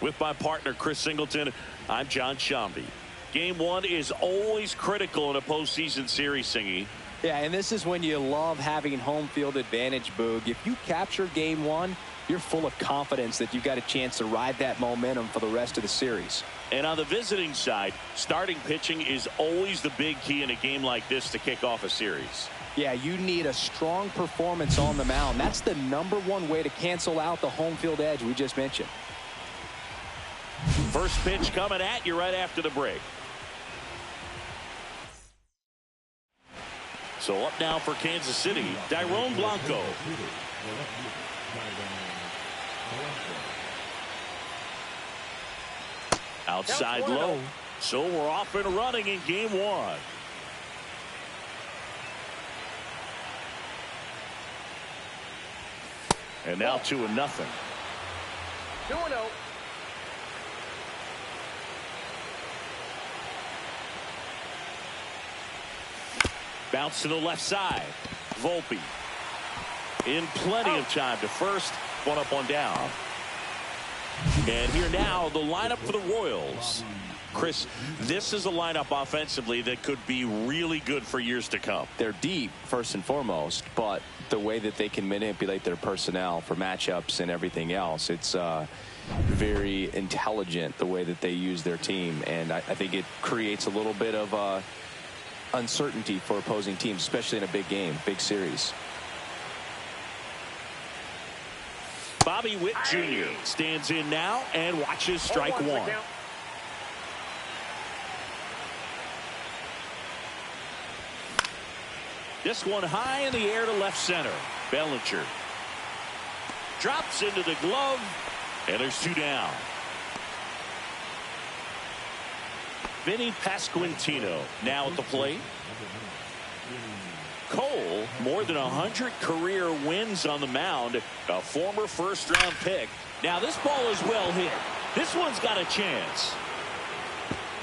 With my partner, Chris Singleton, I'm John Shambi. Game one is always critical in a postseason series, Singy. Yeah, and this is when you love having home field advantage, Boog. If you capture game one, you're full of confidence that you've got a chance to ride that momentum for the rest of the series. And on the visiting side, starting pitching is always the big key in a game like this to kick off a series. Yeah, you need a strong performance on the mound. That's the #1 way to cancel out the home field edge we just mentioned. First pitch coming at you right after the break. So up now for Kansas City, Dairon Blanco. Outside low. So we're off and running in game one. And now 2-0. 2-0. Bounce to the left side. Volpe in plenty of time to first. One up, one down. And here now the lineup for the Royals. Chris, this is a lineup offensively that could be really good for years to come. They're deep, first and foremost, but the way that they can manipulate their personnel for matchups and everything else, it's very intelligent the way that they use their team. And I think it creates a little bit of uncertainty for opposing teams, especially in a big game, big series. Bobby Witt Jr. stands in now and watches strike one. This one high in the air to left center. Bellinger drops into the glove, and there's 2 down. Vinny Pasquantino now at the plate. Cole, more than 100 career wins on the mound, a former first-round pick. Now this ball is well hit. This one's got a chance.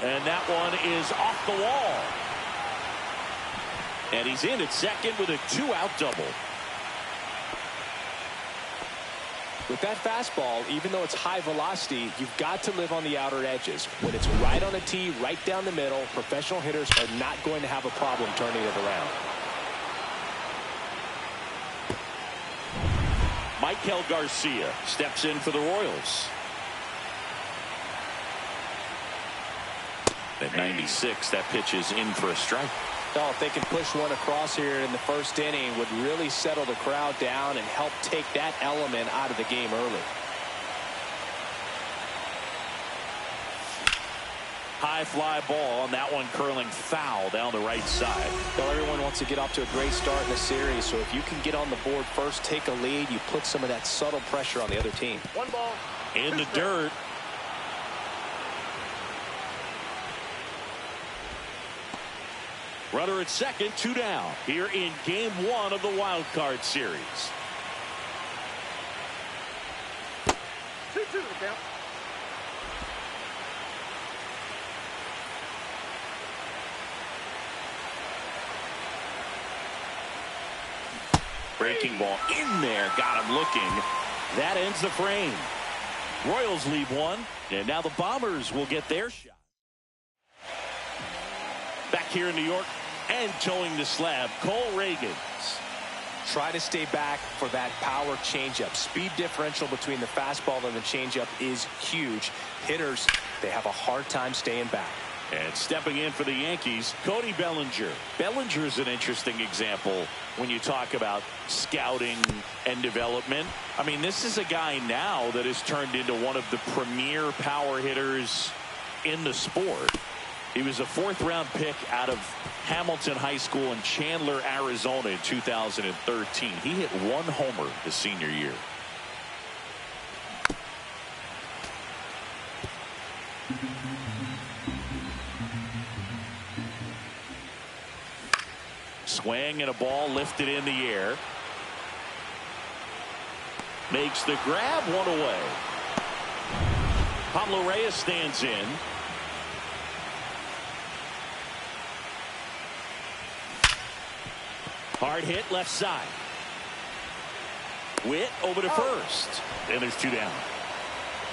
And that one is off the wall. And he's in at second with a 2-out double. With that fastball, even though it's high velocity, you've got to live on the outer edges. When it's right on a tee, right down the middle, professional hitters are not going to have a problem turning it around. Michael Garcia steps in for the Royals. At 96, that pitch is in for a strike. Oh, if they can push one across here in the first inning, would really settle the crowd down and help take that element out of the game early. High fly ball, and that one curling foul down the right side. Well, everyone wants to get off to a great start in the series, so if you can get on the board first, take a lead, you put some of that subtle pressure on the other team. 1 ball. In the dirt. Runner at second, 2 down here in game one of the wild card series. 2-2 to the count. Breaking ball in there, got him looking. That ends the frame. Royals leave one, and now the Bombers will get their shot. Back here in New York and towing the slab, Cole Reagans. Try to stay back for that power changeup. Speed differential between the fastball and the changeup is huge. Hitters, they have a hard time staying back. And stepping in for the Yankees, Cody Bellinger. Bellinger is an interesting example when you talk about scouting and development. I mean, this is a guy now that has turned into one of the premier power hitters in the sport. He was a 4th-round pick out of Hamilton High School in Chandler, Arizona in 2013. He hit 1 homer his senior year. Swing and a ball lifted in the air. Makes the grab, 1 away. Pablo Reyes stands in. Hard hit left side. Witt over to first. And there's 2 down.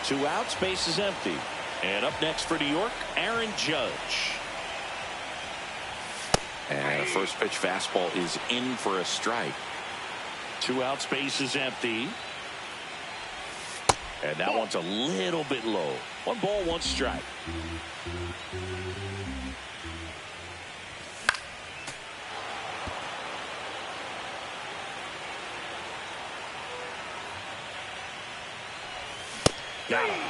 2 outs, base is empty. And up next for New York, Aaron Judge. And a first pitch fastball is in for a strike. 2 outs, base is empty. And that one's a little bit low. 1 ball, 1 strike. Got him.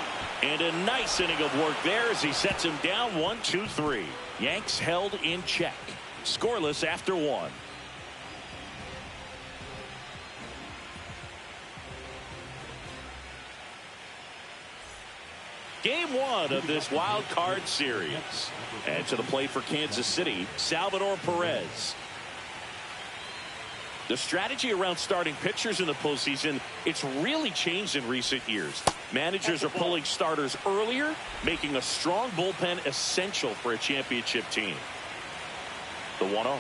And a nice inning of work there as he sets him down 1-2-3. Yanks held in check. Scoreless after 1. Game 1 of this wild card series. And to the plate for Kansas City, Salvador Perez. The strategy around starting pitchers in the postseason, it's really changed in recent years. Managers are pulling starters earlier, making a strong bullpen essential for a championship team. The 1-0.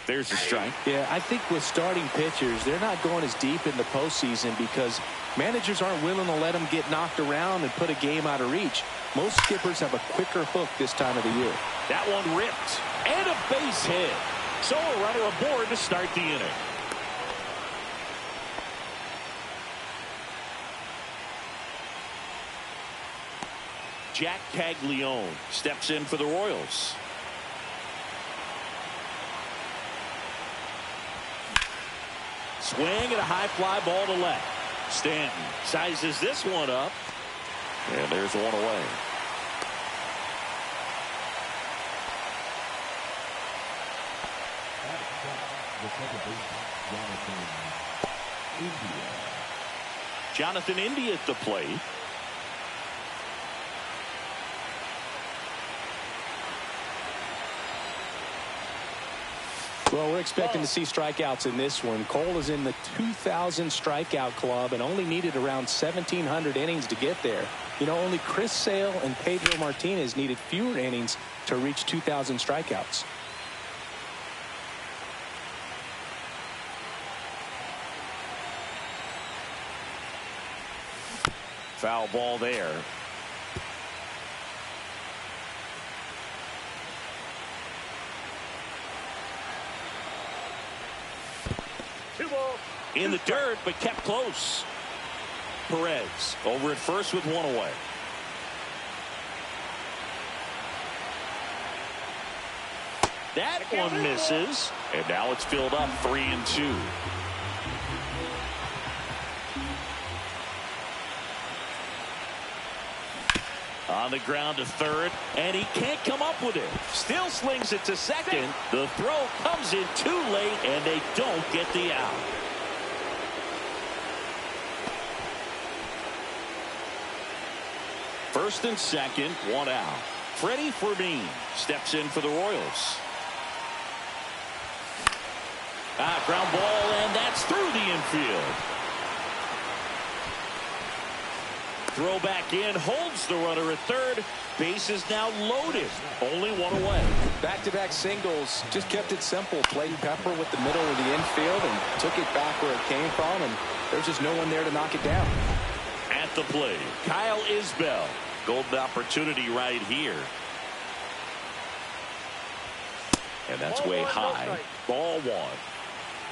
There's the strike. Yeah, I think with starting pitchers, they're not going as deep in the postseason because managers aren't willing to let them get knocked around and put a game out of reach. Most skippers have a quicker hook this time of the year. That one ripped. And a base hit. So a runner aboard to start the inning. Jack Caglione steps in for the Royals. Swing and a high fly ball to left. Stanton sizes this one up. And there's one away. Jonathan India at the plate. Well, we're expecting to see strikeouts in this one. Cole is in the 2,000 strikeout club and only needed around 1,700 innings to get there. You know, only Chris Sale and Pedro Martinez needed fewer innings to reach 2,000 strikeouts. Foul ball there. In the dirt, but kept close. Perez over at first with one away. That one misses. And now it's filled up 3-2. On the ground to third, and he can't come up with it. Still slings it to second. The throw comes in too late, and they don't get the out. First and second, 1 out. Freddie Fermin steps in for the Royals. Ground ball, and that's through the infield. Throw back in, holds the runner at third. Base is now loaded. Only one away. Back-to-back singles. Just kept it simple. Played pepper with the middle of the infield and took it back where it came from, and there's just no one there to knock it down. At the plate, Kyle Isbell. Golden opportunity right here. And that's way high. Ball 1.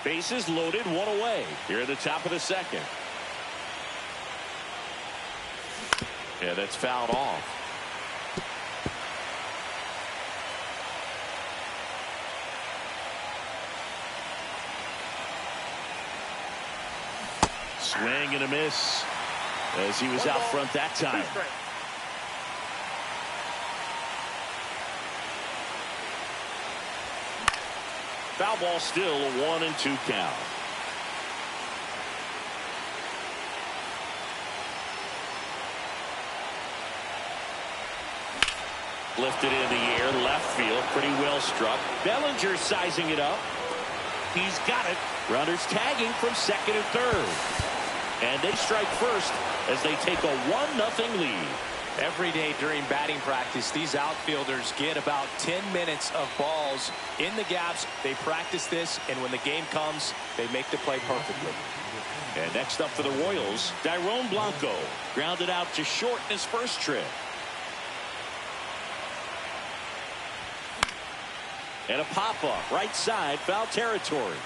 Bases loaded, one away. Here at the top of the second. Yeah, that's fouled off. Swing and a miss as he was out front that time. Foul ball, still a 1-2 count. Lifted in the air, left field, pretty well struck. Bellinger sizing it up. He's got it. Runners tagging from second and third. And they strike first as they take a 1-0 lead. Every day during batting practice, these outfielders get about 10 minutes of balls in the gaps. They practice this, and when the game comes, they make the play perfectly. And next up for the Royals, Dairon Blanco grounded out to short in his first trip. And a pop-up right side, foul territory.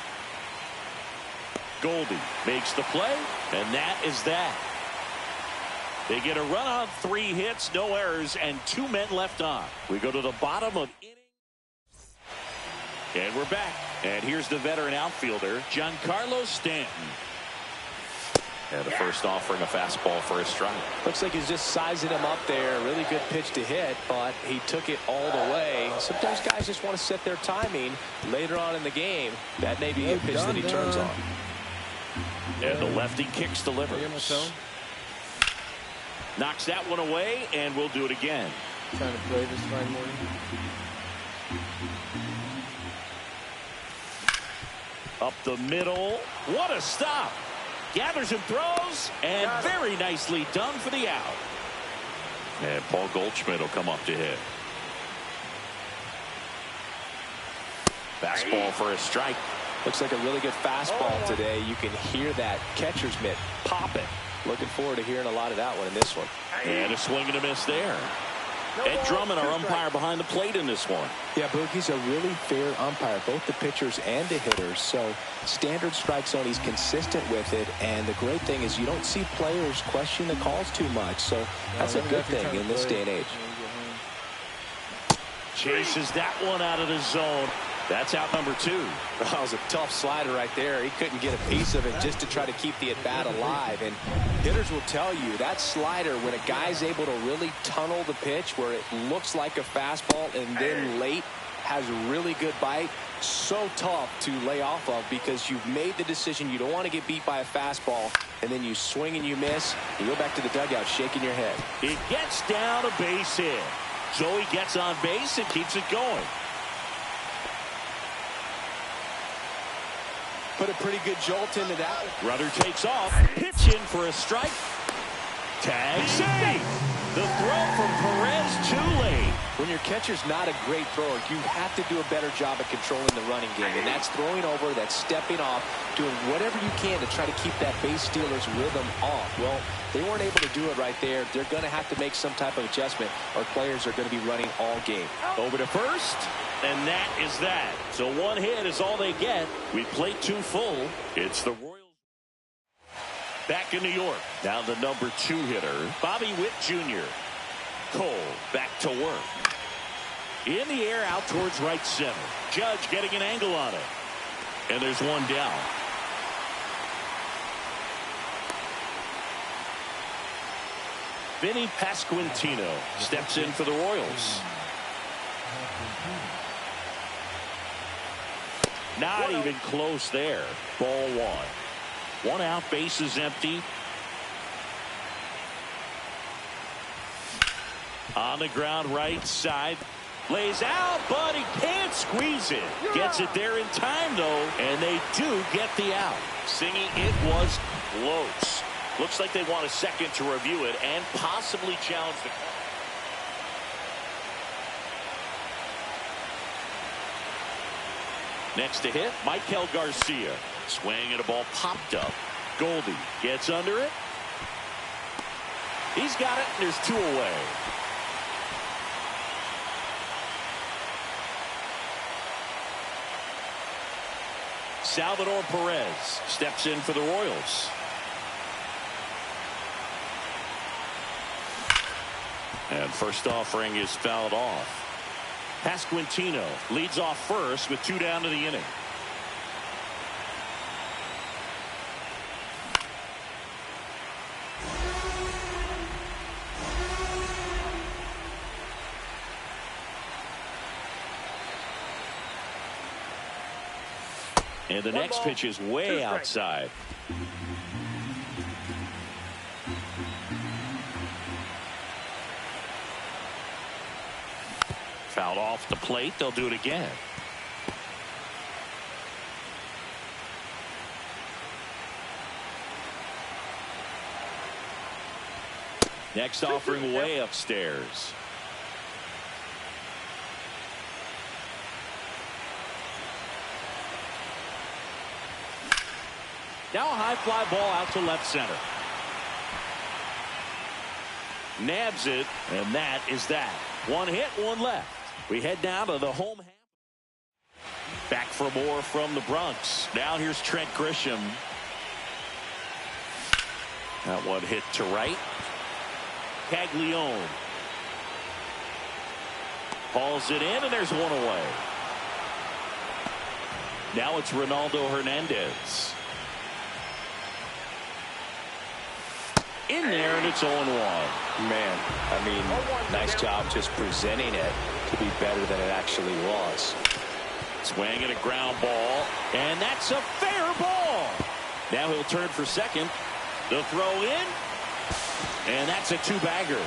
Goldie makes the play, and that is that. They get a run on 3 hits, no errors, and 2 men left on. We go to the bottom of inning. And we're back. And here's the veteran outfielder, Giancarlo Stanton. And the first offering a fastball for a strike. Looks like he's just sizing him up there. Really good pitch to hit, but he took it all the way. Sometimes guys just want to set their timing later on in the game. That may be a pitch that he turns on. And the lefty kicks delivers. Knocks that one away, and we'll do it again. Trying to play this Friday morning. Up the middle. What a stop. Gathers and throws, and very nicely done for the out. And Paul Goldschmidt will come up to hit. Fastball for a strike. Looks like a really good fastball today. You can hear that catcher's mitt popping. Looking forward to hearing a lot of that one in this one. And a swing and a miss there. Ed Drummond, our umpire behind the plate in this one. Yeah, Boog, he's a really fair umpire, both the pitchers and the hitters. So standard strike zone, he's consistent with it. And the great thing is you don't see players question the calls too much. So that's a good thing in this day and age. Chases that one out of the zone. That's out number 2. That was a tough slider right there. He couldn't get a piece of it just to try to keep the at-bat alive. And hitters will tell you that slider, when a guy's able to really tunnel the pitch where it looks like a fastball and then late has a really good bite, so tough to lay off of because you've made the decision you don't want to get beat by a fastball, and then you swing and you miss. You go back to the dugout shaking your head. It gets down a base hit. So he gets on base and keeps it going. Put a pretty good jolt into that. Rudder takes off. Pitch in for a strike. Tag save. The throw from Perez too late. When your catcher's not a great thrower, you have to do a better job of controlling the running game. And that's throwing over, that's stepping off, doing whatever you can to try to keep that base stealer's rhythm off. Well, they weren't able to do it right there. They're going to have to make some type of adjustment, or players are going to be running all game. Over to first. And that is that. So 1 hit is all they get. We play 2 full. It's the Royals. Back in New York. Now the number 2 hitter, Bobby Witt Jr. Cole back to work. In the air out towards right center. Judge getting an angle on it. And there's one down. Vinny Pasquantino steps in for the Royals. Not even close there. Ball 1. 1 out, base is empty. On the ground right side. Lays out, but he can't squeeze it. Gets it there in time, though, and they do get the out. Singing, it was close. Looks like they want a second to review it and possibly challenge the call. Next to hit, Michael Garcia. Swing and a ball popped up. Goldie gets under it. He's got it, and there's 2 away. Salvador Perez steps in for the Royals. And first offering is fouled off. Pasquantino leads off first with 2 down to the inning. And the next pitch is way outside. Fouled off the plate. They'll do it again. Next offering way upstairs. Now a high fly ball out to left center. Nabs it, and that is that. One hit, one left. We head down to the home half. Back for more from the Bronx. Now here's Trent Grisham. That one hit to right. Caglione hauls it in, and there's one away. Now it's Ronaldo Hernandez. In there, and it's 0-1. Man, I mean, nice job just presenting it to be better than it actually was. Swing and a ground ball, and that's a fair ball. Now he'll turn for second. The throw in, and that's a two-bagger.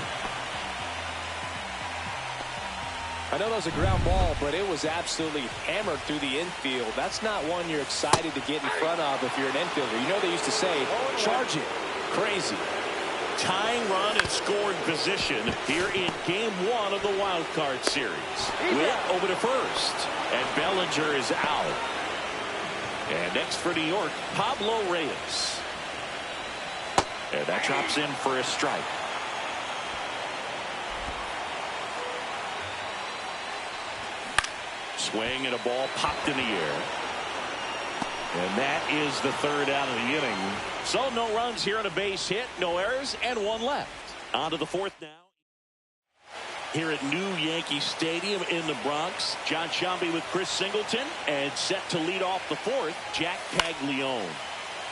I know that was a ground ball, but it was absolutely hammered through the infield. That's not one you're excited to get in front of if you're an infielder. You know they used to say, charge it. Crazy. Tying run and scoring position here in Game 1 of the Wild Card Series. Witt over to first, and Bellinger is out. And next for New York, Pablo Reyes. And that drops in for a strike. Swing and a ball popped in the air. And that is the third out of the inning. So no runs here on a base hit, no errors, and one left. On to the fourth now. Here at New Yankee Stadium in the Bronx, John Sciambi with Chris Singleton, and set to lead off the fourth, Jack Caglione.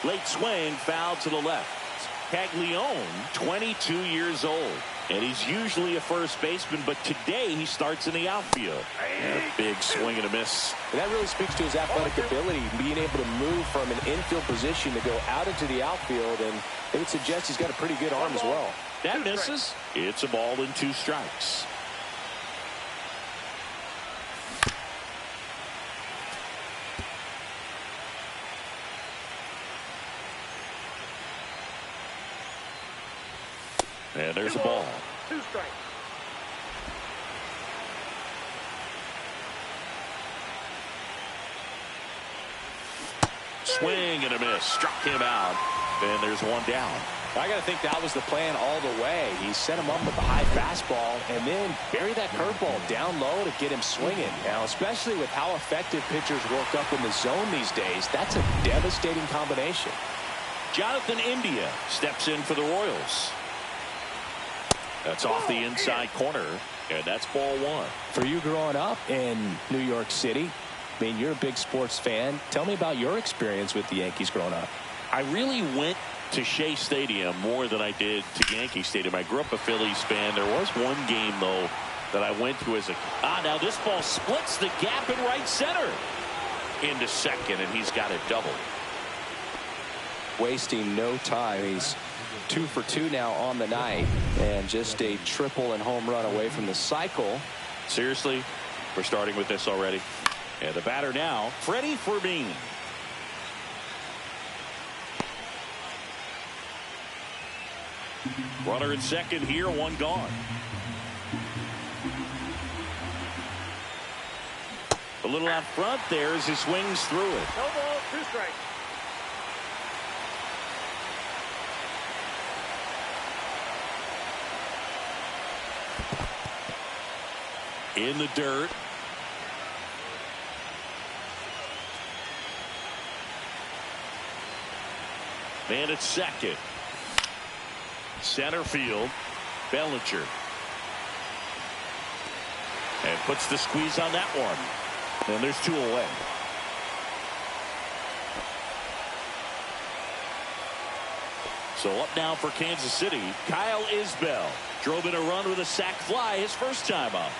Late swing, foul to the left. Caglione, 22 years old, and he's usually a first baseman, but today he starts in the outfield. And a big swing and a miss. And that really speaks to his athletic ability, being able to move from an infield position to go out into the outfield, and it would suggest he's got a pretty good arm as well. That misses. It's a ball and 2 strikes. And there's a ball. 2 strikes. Swing and a miss. Struck him out. And there's one down. I got to think that was the plan all the way. He set him up with a high fastball and then bury that curveball down low to get him swinging. Now, especially with how effective pitchers work up in the zone these days, that's a devastating combination. Jonathan India steps in for the Royals. That's off the inside corner, and that's ball 1. For you growing up in New York City, I mean, you're a big sports fan. Tell me about your experience with the Yankees growing up. I really went to Shea Stadium more than I did to Yankee Stadium. I grew up a Phillies fan. There was one game, though, that I went to as a... now this ball splits the gap in right center. Into second, and he's got it double. Wasting no time. He's 2 for 2 now on the night, and just a triple and home run away from the cycle. Seriously, we're starting with this already. And the batter now, Freddie Fermin. Runner at second here, 1 gone. A little out front there as he swings through it. No ball, 2 strikes. In the dirt. Man at second. Center field. Bellinger. And puts the squeeze on that one. And there's 2 away. So up now for Kansas City, Kyle Isbell. Drove in a run with a sac fly his first time up.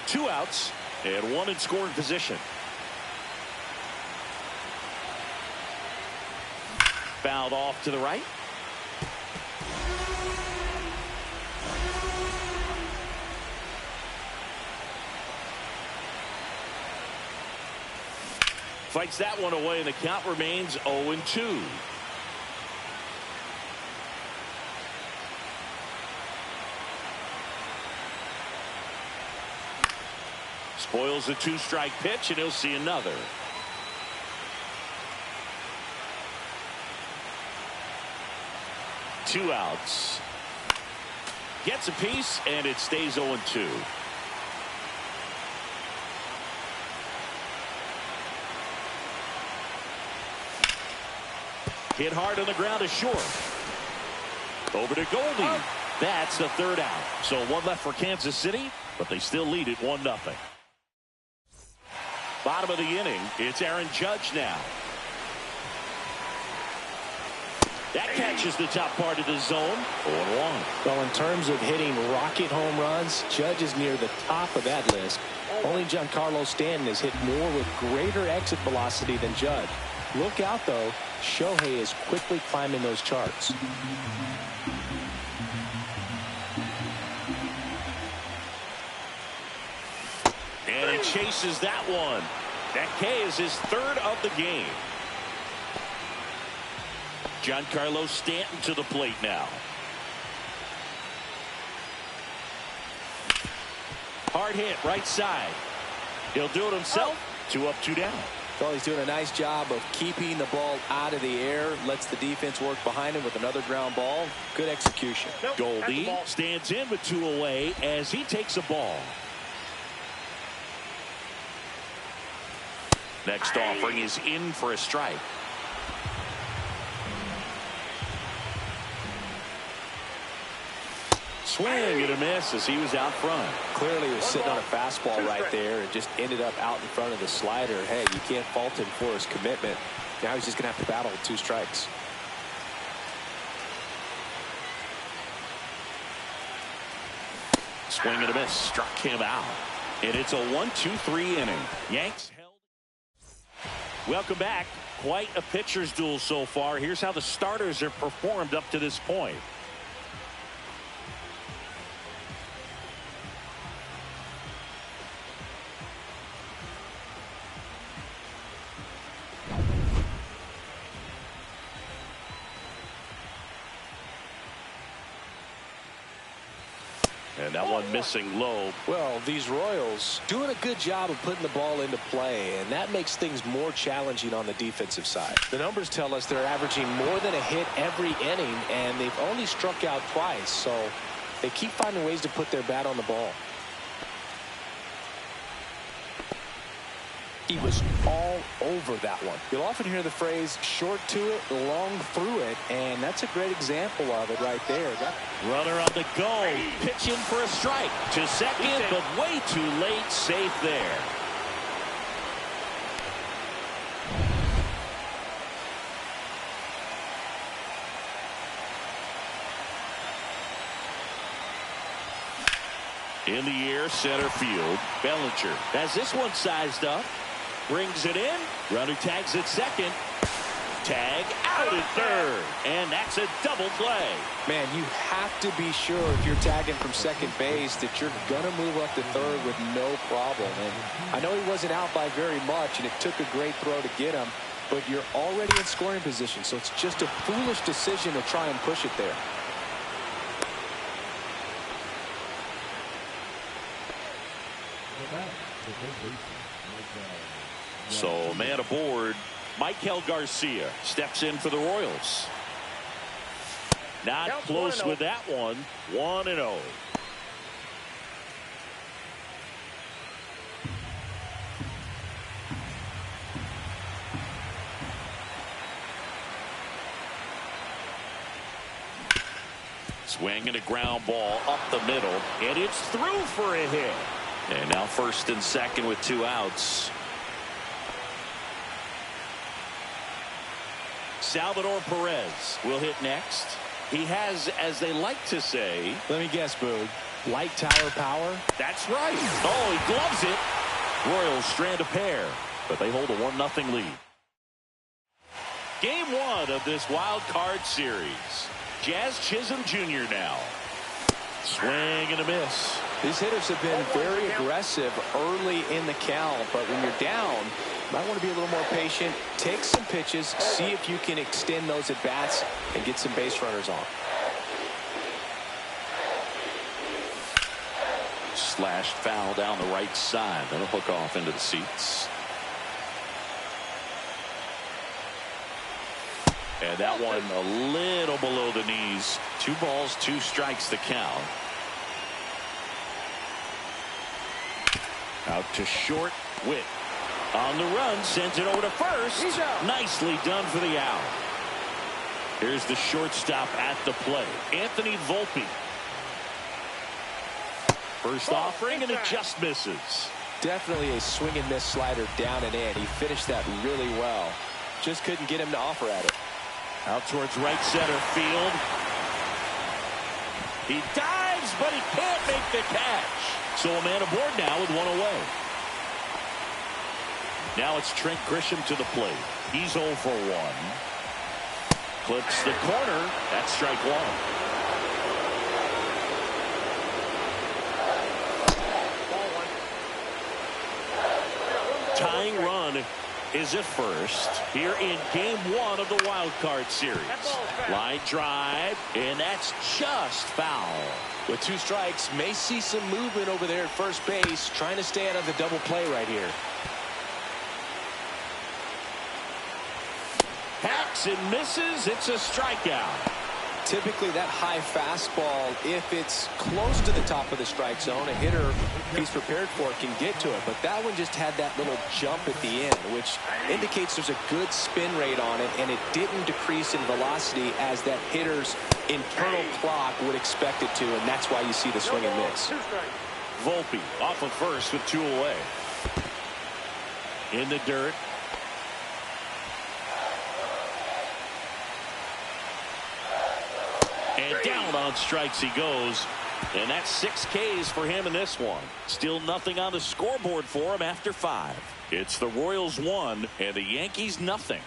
2 outs and 1 in scoring position. Fouled off to the right. Fights that one away, and the count remains 0-2. Spoils a two-strike pitch, and he'll see another. Two outs. Gets a piece, and it stays 0-2. Hit hard on the ground is short. Over to Goldie. That's the third out. So one left for Kansas City, but they still lead it 1-0. Bottom of the inning, it's Aaron Judge now. That catches the top part of the zone. 0-1. Well, in terms of hitting rocket home runs, Judge is near the top of that list. Only Giancarlo Stanton has hit more with greater exit velocity than Judge. Look out, though. Shohei is quickly climbing those charts. And he chases that one. That K is his third of the game. Giancarlo Stanton to the plate now. Hard hit right side. He'll do it himself. 2 up, 2 down. Well, he's doing a nice job of keeping the ball out of the air. Lets the defense work behind him with another ground ball. Good execution. Goldie stands in with 2 away as he takes a ball. Next offering is in for a strike. Swing and a miss as he was out front. Clearly, he was sitting on a fastball right there and just ended up out in front of the slider. Hey, you can't fault him for his commitment. Now he's just going to have to battle with 2 strikes. Swing and a miss. Struck him out. And it's a 1-2-3 inning. Yanks held. Welcome back. Quite a pitcher's duel so far. Here's how the starters have performed up to this point. And that one missing low. Well, these Royals doing a good job of putting the ball into play, and that makes things more challenging on the defensive side. The numbers tell us they're averaging more than a hit every inning, and they've only struck out twice, so they keep finding ways to put their bat on the ball. He was all over that one. You'll often hear the phrase short to it, long through it, and that's a great example of it right there. Runner on the go. Pitch in for a strike. To second, but way too late. Safe there. In the air, center field. Bellinger has this one sized up. Brings it in. Runner tags at second. Tag out at third. And that's a double play. Man, you have to be sure if you're tagging from second base that you're going to move up to third with no problem. And I know he wasn't out by very much, and it took a great throw to get him, but you're already in scoring position, so it's just a foolish decision to try and push it there. So man aboard. Michael Garcia steps in for the Royals. Not close with that one. 1-0. Swing and a ground ball up the middle, and it's through for a hit. And now first and second with 2 outs. Salvador Perez will hit next. He has, as they like to say, Let me guess, Boog. Light tower power? That's right. Oh, he gloves it. Royals strand a pair, but they hold a 1-0 lead. Game 1 of this wild card series. Jazz Chisholm Jr. now. Swing and a miss. These hitters have been very aggressive early in the count, but when you're down, you might want to be a little more patient. Take some pitches, see if you can extend those at bats and get some base runners on. slashed foul down the right side. That'll hook off into the seats. And that one a little below the knees. 2 balls, 2 strikes the count. Out to short. Witt on the run, sends it over to first. Nicely done for the out. Here's the shortstop at the plate, Anthony Volpe. First offering, and it just misses. Definitely a swing and miss slider down and in. He finished that really well. Just couldn't get him to offer at it. Out towards right center field. He dives, but he can't make the catch. So a man aboard now with 1 away. Now it's Trent Grisham to the plate. He's 0 for 1. Clips the corner. That's strike 1. Tying run is at first here in game 1 of the wild card series. Line drive, and that's just foul. With 2 strikes, may see some movement over there at first base, trying to stay out of the double play right here. Hacks and misses. It's a strikeout. Typically that high fastball, if it's close to the top of the strike zone, a hitter, if he's prepared for it, can get to it. But that one just had that little jump at the end, which indicates there's a good spin rate on it, and it didn't decrease in velocity as that hitter's internal clock would expect it to, and that's why you see the swing and miss. Volpe off of first with 2 away. In the dirt. And down on strikes he goes. And that's 6 Ks for him in this one. Still nothing on the scoreboard for him after 5. It's the Royals 1 and the Yankees nothing.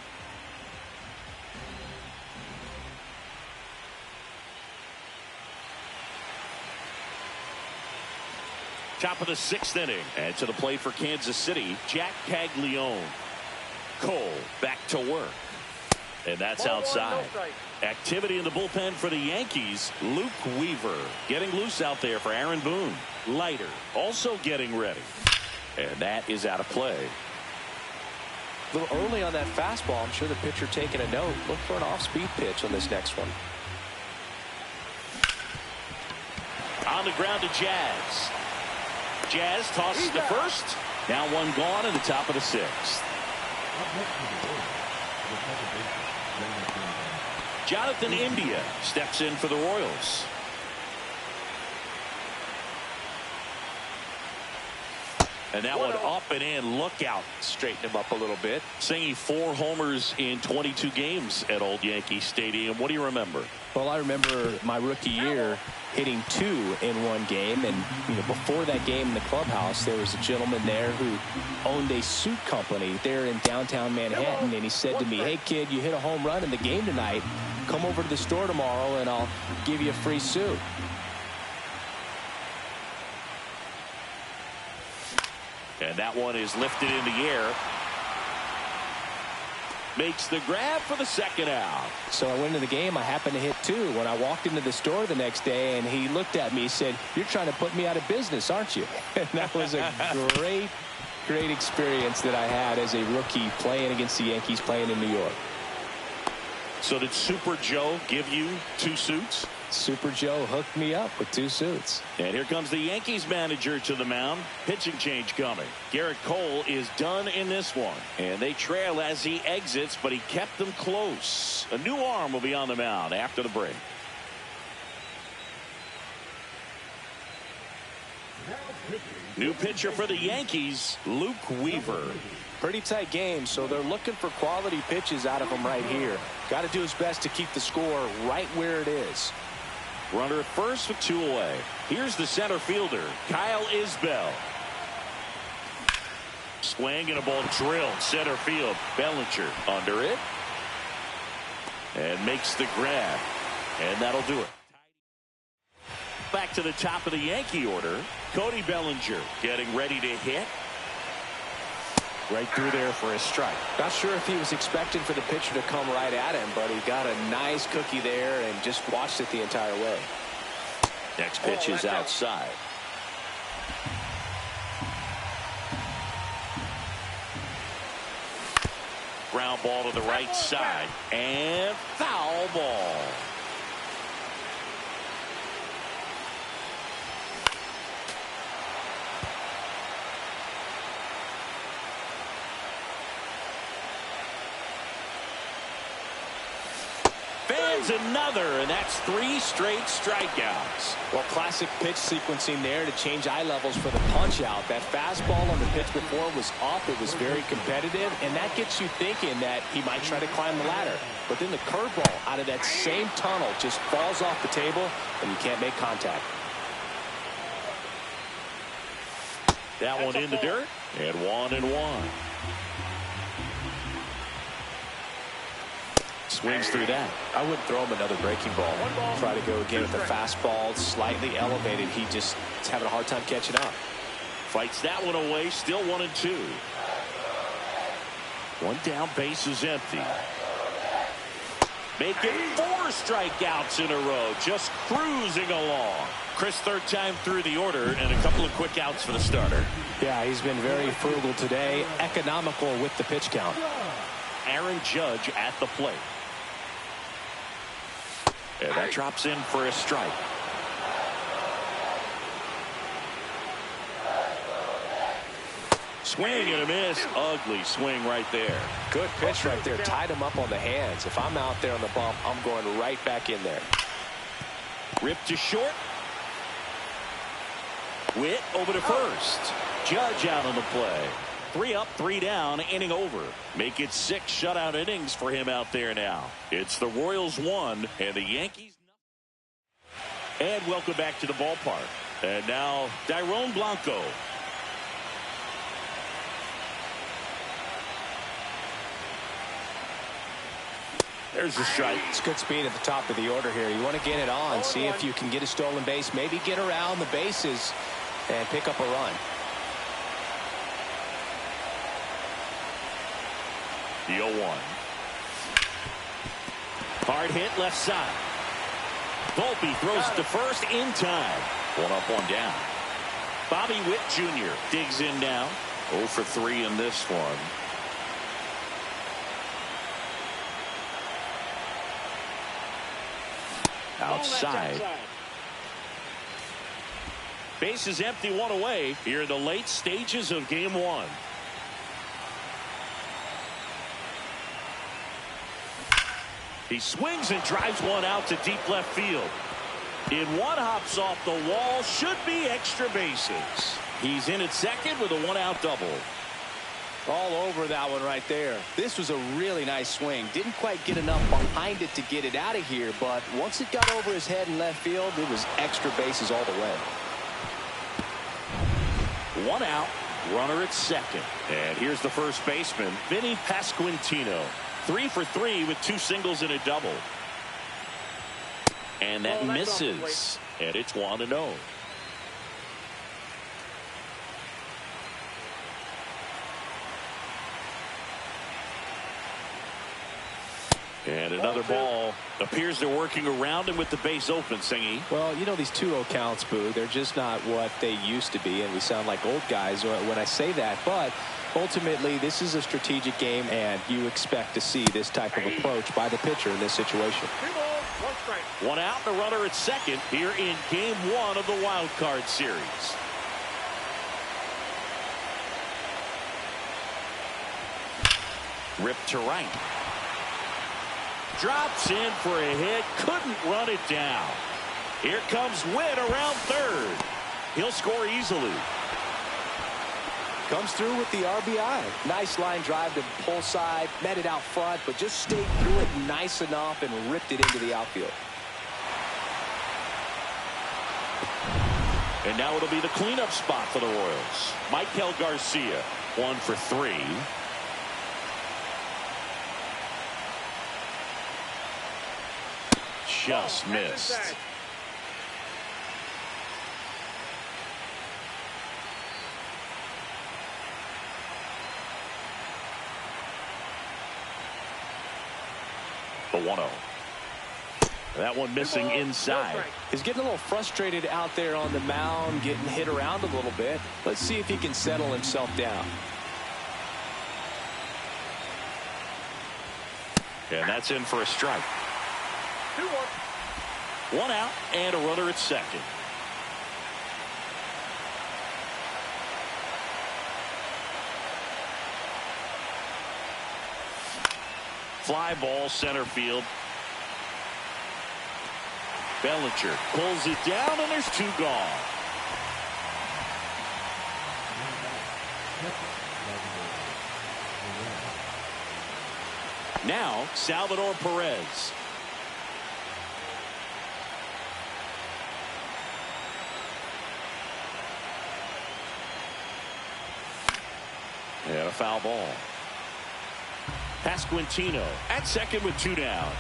Top of the 6th inning. And to the plate for Kansas City, Jack Caglione. Cole back to work. And that's outside. Activity in the bullpen for the Yankees. Luke Weaver getting loose out there for Aaron Boone. Leiter also getting ready. And that is out of play. A little early on that fastball. I'm sure the pitcher taking a note. Look for an off-speed pitch on this next one. On the ground to Jazz. Jazz tosses to first. Now 1 gone in the top of the 6th. Jonathan India steps in for the Royals. And that one up and in. Look out. Straighten him up a little bit. Singing 4 homers in 22 games at Old Yankee Stadium. What do you remember? Well, I remember my rookie year hitting 2 in 1 game, and before that game in the clubhouse, there was a gentleman there who owned a suit company there in downtown Manhattan, and he said to me, "Hey kid, you hit a home run in the game tonight. Come over to the store tomorrow and I'll give you a free suit." And that one is lifted in the air. Makes the grab for the 2nd out. So I went into the game. I happened to hit 2. When I walked into the store the next day, and he looked at me, he said, "You're trying to put me out of business, aren't you?" And that was a great experience that I had as a rookie playing against the Yankees, playing in New York. So did Super Joe give you 2 suits? Super Joe hooked me up with 2 suits. And here comes the Yankees manager to the mound. Pitching change coming. Garrett Cole is done in this one. And they trail as he exits, but he kept them close. A new arm will be on the mound after the break. New pitcher for the Yankees, Luke Weaver. Pretty tight game, so they're looking for quality pitches out of him right here. Got to do his best to keep the score right where it is. Runner at first with 2 away. Here's the center fielder, Kyle Isbell. Swing and a ball drilled center field. Bellinger under it. And makes the grab. And that'll do it. Back to the top of the Yankee order. Cody Bellinger getting ready to hit. Right through there for a strike. Not sure if he was expecting for the pitcher to come right at him, but he got a nice cookie there and just watched it the entire way. Next pitch is outside. ground ball to the right side. And foul ball. Fans another, and that's 3 straight strikeouts. Well, classic pitch sequencing there to change eye levels for the punch out. That fastball on the pitch before was up. It was very competitive, and that gets you thinking that he might try to climb the ladder. But then the curveball out of that same tunnel just falls off the table, and you can't make contact. That one in the dirt, and 1-1. Swings through that. I wouldn't throw him another breaking ball. Try to go again with the fastball, slightly elevated. He just is having a hard time catching up. Fights that one away, still 1-2. One down, base is empty. Making 4 strikeouts in a row, just cruising along. Chris, third time through the order, and a couple of quick outs for the starter. Yeah, he's been very frugal today, economical with the pitch count. Aaron Judge at the plate. And that drops in for a strike. Swing and a miss. Ugly swing right there. Good pitch right there. Tied him up on the hands. If I'm out there on the bump, I'm going right back in there. Ripped to short. Witt over to first. Judge out on the play. 3 up, 3 down, inning over. Make it 6 shutout innings for him out there now. It's the Royals 1 and the Yankees. And welcome back to the ballpark. And now, Dairon Blanco. There's a strike. It's good speed at the top of the order here. You want to get it on, see if you can get a stolen base, maybe get around the bases and pick up a run. The 0-1. Hard hit left side. Volpe throws it to first in time. 1 up, 1 down. Bobby Witt Jr. digs in now. 0 for 3 in this one. Outside. Base is empty, 1 away here in the late stages of game 1. He swings and drives one out to deep left field. In one, hops off the wall, should be extra bases. He's in at second with a 1-out double. All over that one right there. This was a really nice swing. Didn't quite get enough behind it to get it out of here, but once it got over his head in left field, it was extra bases all the way. 1 out, runner at second. And here's the first baseman, Vinny Pasquantino. 3 for 3 with 2 singles and a double. And that misses. And it's 1-0. And another ball. Appears they're working around him with the base open, Singy. Well, you know, these 2-0 counts, Boo, they're just not what they used to be, and we sound like old guys when I say that. But ultimately, this is a strategic game, and you expect to see this type of approach by the pitcher in this situation. 1 out and a runner at second here in game 1 of the wild card series. Ripped to right. Drops in for a hit. Couldn't run it down. Here comes Witt around third. He'll score easily. Comes through with the RBI. Nice line drive to pull side. Met it out front, but just stayed through it nice enough and ripped it into the outfield. And now it'll be the cleanup spot for the Royals. Michael Garcia, 1 for 3. Just missed. The 1-0. That one missing inside. He's getting a little frustrated out there on the mound, getting hit around a little bit. Let's see if he can settle himself down. And that's in for a strike. 1 out and a runner at second. Fly ball center field. Bellinger pulls it down, and there's 2 gone. Now Salvador Perez. And a foul ball. Pasquantino at second with 2 down.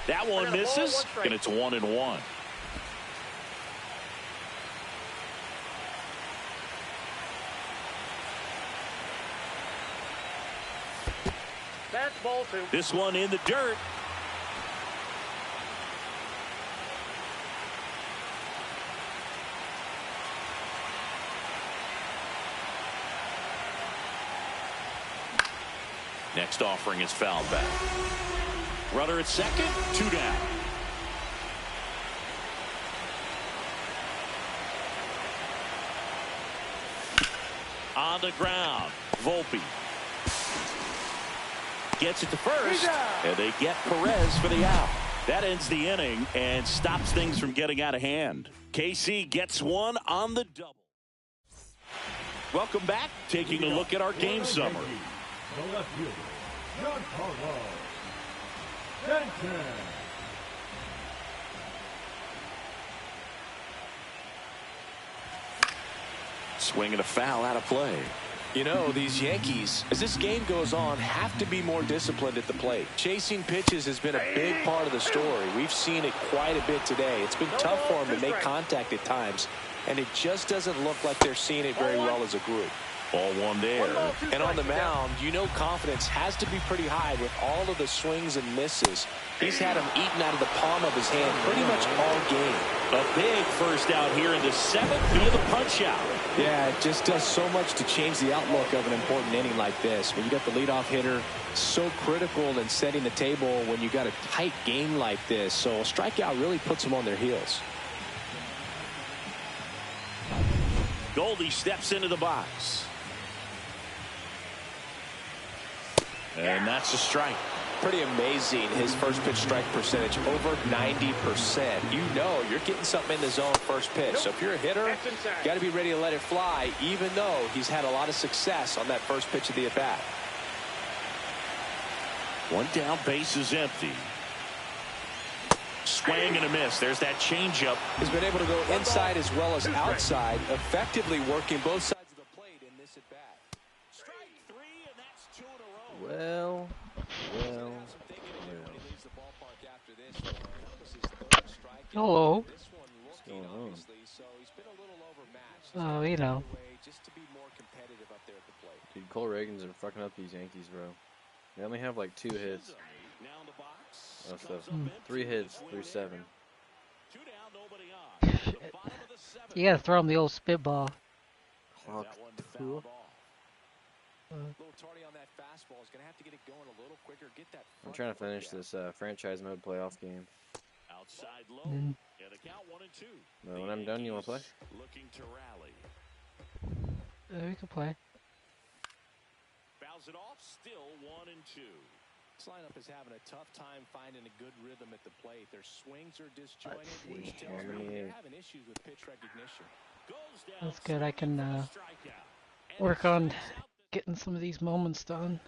That one misses, and it's 1-1. That's ball 2. This one in the dirt. Next offering is fouled back. Runner at second, 2 down. On the ground, Volpe gets it to first, and they get Perez for the out. That ends the inning and stops things from getting out of hand. KC gets one on the double. Welcome back. Taking a look at our game summary. The left fielder, Giancarlo Stanton. Swing and a foul out of play. You know, these Yankees, as this game goes on, have to be more disciplined at the plate. Chasing pitches has been a big part of the story. We've seen it quite a bit today. It's been tough for them to make contact at times, and it just doesn't look like they're seeing it very well as a group. Ball 1 there. And on the mound, you know confidence has to be pretty high with all of the swings and misses. He's had them eaten out of the palm of his hand pretty much all game. A big first out here in the 7th via the punch out. Yeah, it just does so much to change the outlook of an important inning like this. When you got the leadoff hitter, so critical in setting the table when you got a tight game like this. So a strikeout really puts them on their heels. Goldie steps into the box. And that's a strike. Pretty amazing, his first pitch strike percentage, over 90%. You know you're getting something in the zone first pitch. So if you're a hitter, got to be ready to let it fly, even though he's had a lot of success on that first pitch of the at-bat. 1 down, base is empty. Swing and a miss. There's that changeup. He's been able to go inside as well as outside, effectively working both sides of the plate in this at-bat. Strike 3, and that's 2 in a row. Well. Hello. This one going looking, on? obviously, so he's been a little overmatched. Oh, you know. Just to be more competitive up there at the plate. Dude, Cole Reagans are fucking up these Yankees, bro. They only have like 2 hits. Now in the box. Oh, so 3 hits through 7. 2 down, nobody on. The bottom of the 7th. You gotta throw him the old spitball. Clock That one 2. fouled off. A little tardy on that fastball. He's going to have to get it going a little quicker. Get that I'm front trying to foot finish down. this franchise mode playoff game. Outside low. Mm. And a count 1-2. No, when I'm done, you want to play? Looking to rally. We can play. Fouls it off. Still 1-2. This lineup is having a tough time finding a good rhythm at the plate. Their swings are disjointed, Let's which see. tells me 28. they're having issues with pitch recognition. Goes down. That's good. I can Strikeout. And work on strikes out. getting some of these moments done.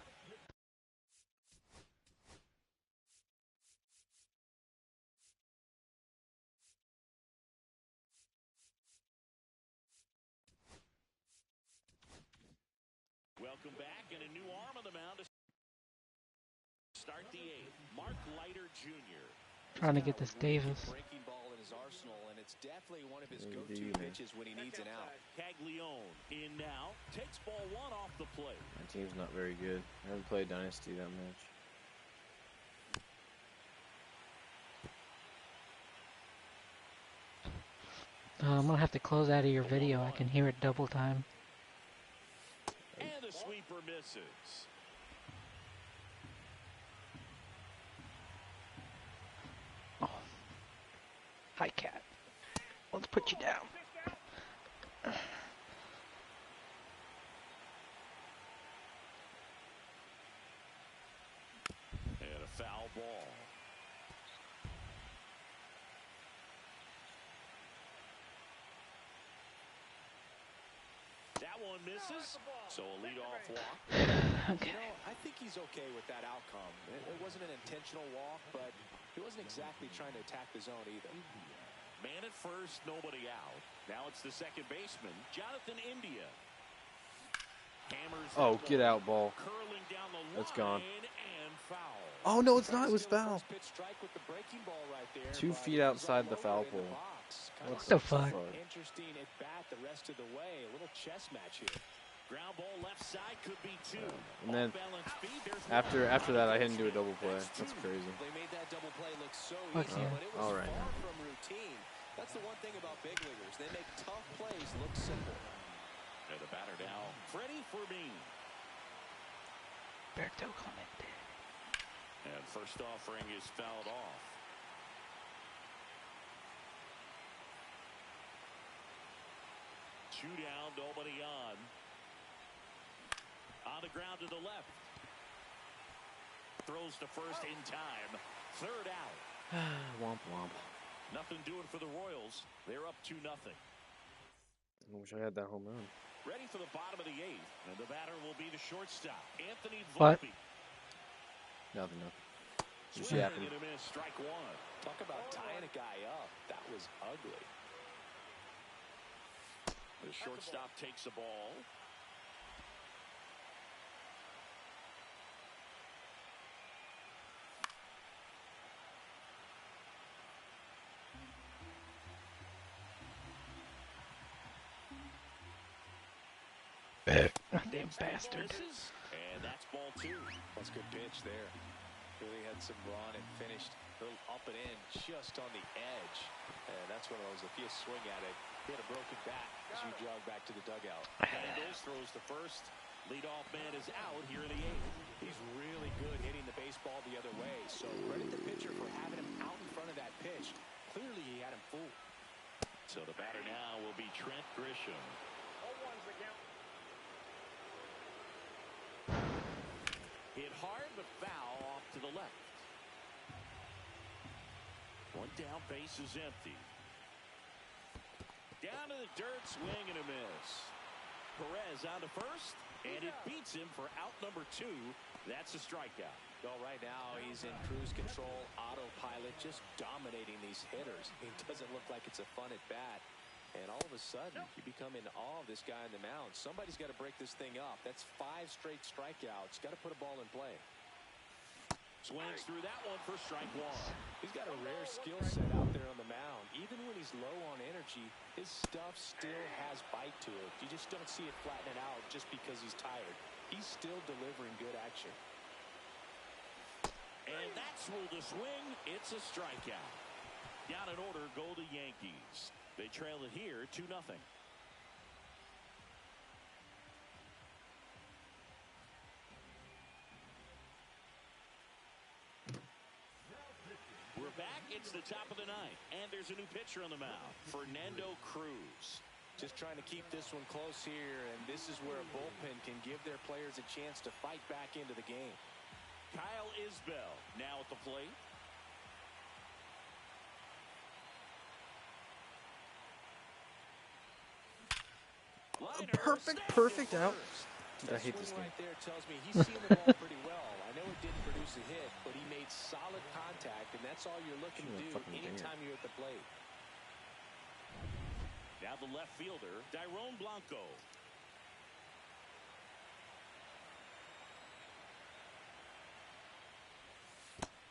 Welcome back, and a new arm on the mound to start the 8th. Mark Leiter Jr. Trying to get this Davis. Breaking ball in his arsenal, and it's definitely one of his Maybe go-to you, man. pitches when he needs an out. Caglione in now. Takes ball 1 off the plate. My team's not very good. I haven't played Dynasty that much. I'm gonna have to close out of your video. I can hear it double time. the sweeper misses. Oh. Hi, cat. Let's put you down. And a foul ball. That one misses. So a leadoff walk. You know, I think he's okay with that outcome. It wasn't an intentional walk, but he wasn't exactly trying to attack the zone either. Man at first, nobody out. Now it's the second baseman, Jonathan India. Hammers. Oh, get out, ball. Curling down the That's line gone. and foul. Oh, no, it's not. It was foul. Pitch strike with the breaking ball right there, 2 but feet it was outside all the over foul in pole. box. What the fuck? Interesting at bat the rest of the way. A little chess match here. Ground ball left side could be two. And then Off-balance speed, there's after one. that, I didn't do a double play. That's crazy. They made that double play look so Fuck easy, yeah. but it was All right. far from routine. That's the one thing about big leaguers. They make tough plays look simple. And the batter now, Freddie Fermin. Berto Clemente. And first offering is fouled off. Two down, nobody on. On the ground to the left. Throws to first in time. Third out. Womp womp. Nothing doing for the Royals. They're up 2-0. I wish I had that home run. Ready for the bottom of the 8th. And the batter will be the shortstop, Anthony What? Volpe. Nothing. Just Swing yapping. and a miss, strike one. Talk about tying a guy up. That was ugly. The shortstop takes the ball. Damn bastard. Misses, and that's ball 2. That's a good pitch there. Really had some run and finished a little up and in just on the edge. And that's one of those, if you swing at it, he had a broken bat as you jog back to the dugout. Handles, throws the first. Leadoff man is out here in the 8th. He's really good hitting the baseball the other way. So credit the pitcher for having him out in front of that pitch. Clearly he had him fooled. So the batter now will be Trent Grisham. 0-1's the count. Hit hard but foul off to the left. One down, base is empty. Down to the dirt, swing and a miss. Perez on to first, and it beats him for out number 2. That's a strikeout. Well, right now he's in cruise control, autopilot, just dominating these hitters. It doesn't look like it's a fun at bat. And all of a sudden, you become in awe of this guy on the mound. Somebody's got to break this thing up. That's 5 straight strikeouts. Got to put a ball in play. Swings through that one for strike 1. He's got a rare skill set out there on the mound. Even when he's low on energy, his stuff still has bite to it. You just don't see it flatten it out just because he's tired. He's still delivering good action. And that's ruled a swing. It's a strikeout. Down in order go the Yankees. They trail it here 2-0. We're back. It's the top of the 9th. And there's a new pitcher on the mound, Fernando Cruz. Just trying to keep this one close here, and this is where a bullpen can give their players a chance to fight back into the game. Kyle Isbell now at the plate. Perfect out. I hate this game. Right there tells me he's seeing the ball pretty well. I know it didn't produce a hit, but he made solid contact, and that's all you're looking to do anytime you're at the plate. Now the left fielder, Dairon Blanco.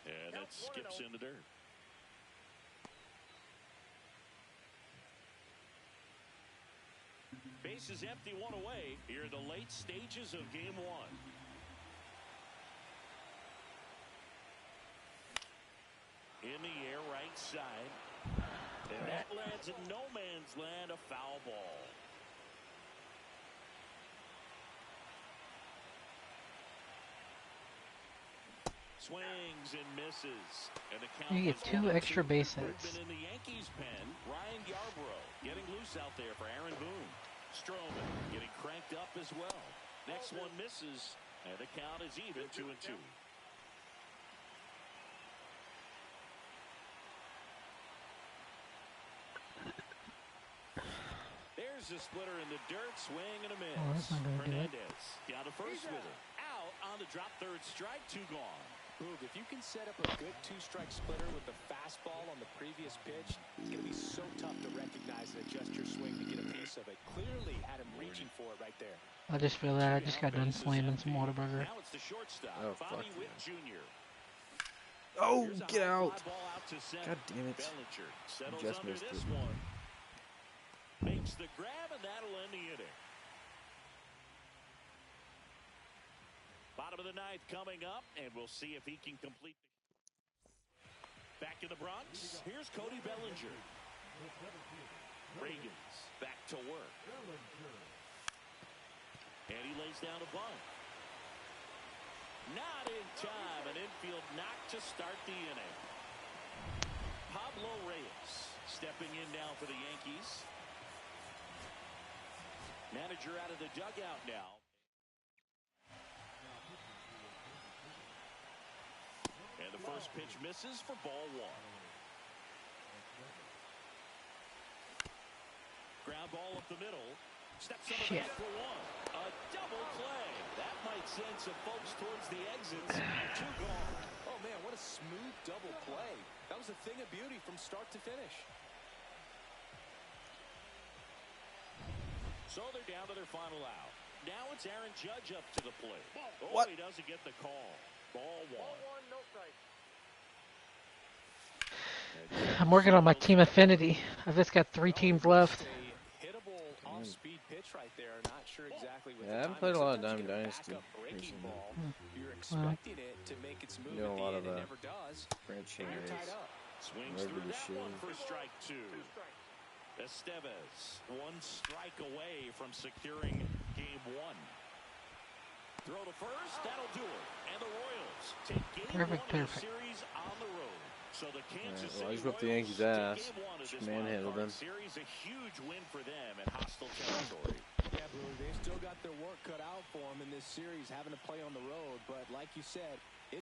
And it skips in the dirt. Base is empty, 1 away here in the late stages of game 1. In the air, right side. And that lands in no man's land, a foul ball. swings and misses. And the count You get is 2 extra 1-2. base Movement hits. in the Yankees pen. Ryan Yarbrough getting loose out there for Aaron Boone. Stroman getting cranked up as well. Next one misses, and the count is even 2-2. There's a splitter in the dirt, swing and a miss. Oh, that's not gonna do it. Hernandez down to first with it. Out on the drop, third strike, 2 gone. Boog, if you can set up a good 2-strike splitter with the fastball on the previous pitch, it's going to be so tough to recognize and adjust your swing to get a piece of it. Clearly had him reaching for it right there. I just feel that I just got done slamming some Whataburger. Now it's the shortstop, Oh, fuck Bobby yeah. Witt Jr. Oh, Here's a get high out. fly ball out to center. God damn it. Bellinger settles Just under missed this it. one. Makes the grab, and that'll end the inning. Bottom of the ninth coming up, and we'll see if he can complete. Back in the Bronx, here's Cody Bellinger. Reagan's back to work. And he lays down a bunt. Not in time. An infield knock to start the inning. Pablo Reyes stepping in now for the Yankees. Manager out of the dugout now. And the first pitch misses for ball 1. Ground ball up the middle. Steps on the Shit. bat for 1. A double play. That might send some folks towards the exits. 2 gone. Oh, man, what a smooth double play. That was a thing of beauty from start to finish. So they're down to their final out. Now it's Aaron Judge up to the plate. Oh, What? he doesn't get the call. Ball 1. No strike. I'm working on my team affinity. I've just got 3 teams left. A hittable off-speed pitch right there. Not sure exactly what Yeah, I the haven't time played a is. lot of Sometimes you Diamond get a Dynasty backup breaking recently. ball. You're Well. expecting it to make its move Doing a at lot the of end. It never does. Branching And you're tied rays. up. Swings Regular through that shit. one for strike 2. 2 strikes. Estevez, 1 strike away from securing game 1. Throw to first, that'll do it. And the Royals take game 1 of the series on the road. So the Kansas Well, I City just whipped the Royals Yankees' take ass. game 1 of Just this manhandled wild them. card series. A huge win for them in hostile territory. Yeah, Blue, they've still got their work cut out for them in this series, having to play on the road. But like you said,